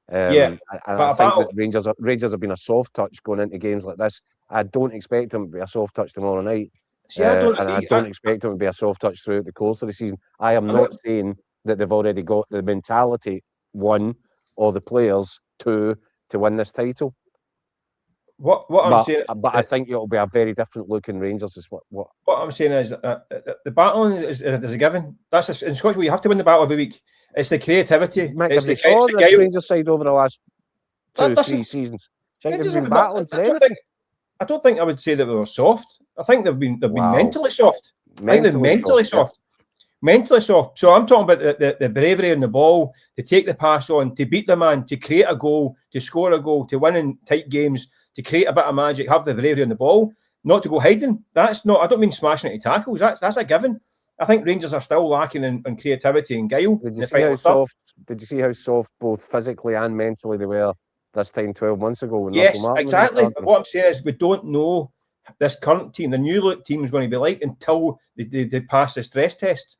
And I think that Rangers have been a soft touch going into games like this. I don't expect them to be a soft touch tomorrow night. I don't expect them to be a soft touch throughout the course of the season. I am not saying that they've already got the mentality, one, or the players, two, to win this title. I'm saying, but I think it'll be a very different look in Rangers. Is what I'm saying is the battling is a given. That's in Scotland. You have to win the battle every week. It's the creativity. Mick, it's have saw this Rangers side over the last 2-3 seasons? They've been battling for anything. I don't think I would say that we were soft. I think they've been mentally soft. Mentally soft. So I'm talking about the bravery on the ball, to take the pass on, to beat the man, to create a goal, to score a goal, to win in tight games, to create a bit of magic, have the bravery on the ball, not to go hiding. That's not. I don't mean smashing it to tackles. That's a given. I think Rangers are still lacking in creativity and guile. Did you see how soft both physically and mentally they were this time 12 months ago? Yes, exactly. But what I'm saying is we don't know this current team, the new team, is going to be like until they pass the stress test.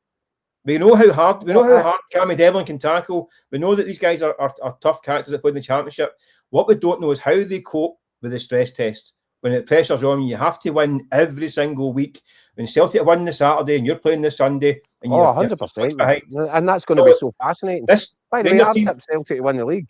We know how hard Cammy Devlin can tackle. We know that these guys are tough characters that play in the Championship. What we don't know is how they cope with the stress test. When the pressure's on you, have to win every single week. When Celtic win this Saturday and you're playing this Sunday, and 100%, and that's going to be so fascinating. By the way, I tipped Celtic to win the league.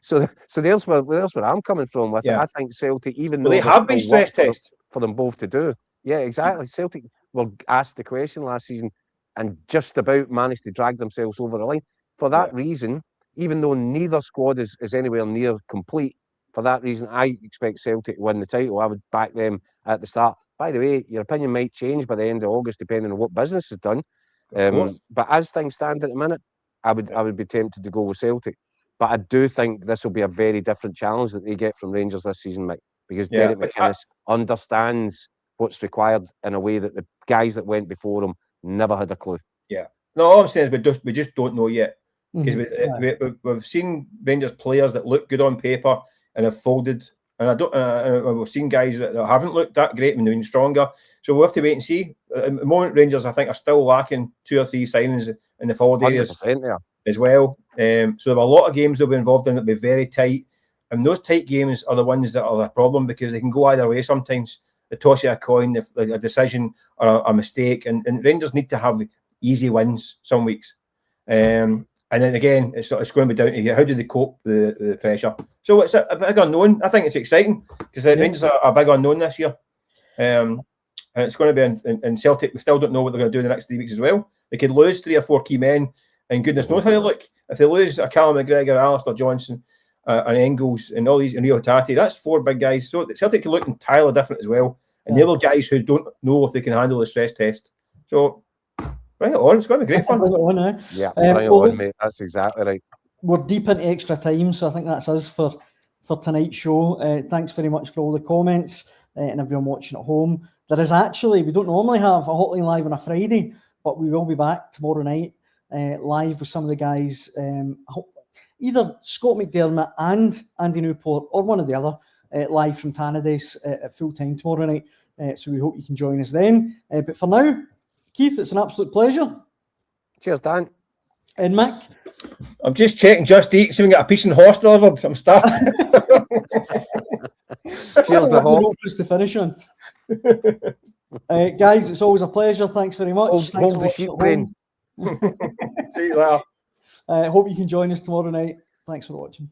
so there's where I'm coming from with it. I think Celtic, even though they have been stress tested for them both to do. Yeah, exactly. Celtic were asked the question last season and just about managed to drag themselves over the line. For that reason, even though neither squad is anywhere near complete, for that reason, I expect Celtic to win the title. I would back them at the start. By the way, your opinion might change by the end of August, depending on what business is done. But as things stand at the minute, I would be tempted to go with Celtic. But I do think this will be a very different challenge that they get from Rangers this season, Mike, because Derek McInnes understands what's required in a way that the guys that went before him never had a clue. Yeah. No, all I'm saying is we just don't know yet. Because we've seen Rangers players that look good on paper and have folded, and we've seen guys that haven't looked that great and been stronger. So we'll have to wait and see. At the moment, Rangers, I think, are still lacking 2 or 3 signings in the forward areas as well. So there are a lot of games they'll be involved in that'll be very tight, and those tight games are the ones that are the problem, because they can go either way sometimes. The toss of a coin, a decision, or a mistake, and Rangers need to have easy wins some weeks. And then again, it's going to be down to how do they cope with the pressure. So it's a big unknown. I think it's exciting because the Rangers are a big unknown this year. And it's going to be in Celtic. We still don't know what they're going to do in the next 3 weeks as well. They could lose 3 or 4 key men, and goodness knows how they look. If they lose a Callum McGregor, Alistair Johnson, and Engels, and all these, and Rio Tati, that's 4 big guys. So Celtic can look entirely different as well. And they're guys who don't know if they can handle the stress test. So bring it on. It's going to be great fun. Bring it on, eh? Yeah, bring it on, mate. That's exactly right. We're deep into extra time, so I think that's us for tonight's show. Thanks very much for all the comments and everyone watching at home. There is actually, we don't normally have a Hotline Live on a Friday, but we will be back tomorrow night live with some of the guys, either Scott McDermott and Andy Newport, or one or the other, live from Tannadice at full time tomorrow night. So we hope you can join us then. But for now, Keith, it's an absolute pleasure. Cheers, Dan. And Mick? I'm just checking Just Eat, see if we can get a piece in horse delivered. I'm starting. Cheers, the hot. To finish on. Guys, it's always a pleasure. Thanks very much. Hold the sheep brain. See you later. Hope you can join us tomorrow night. Thanks for watching.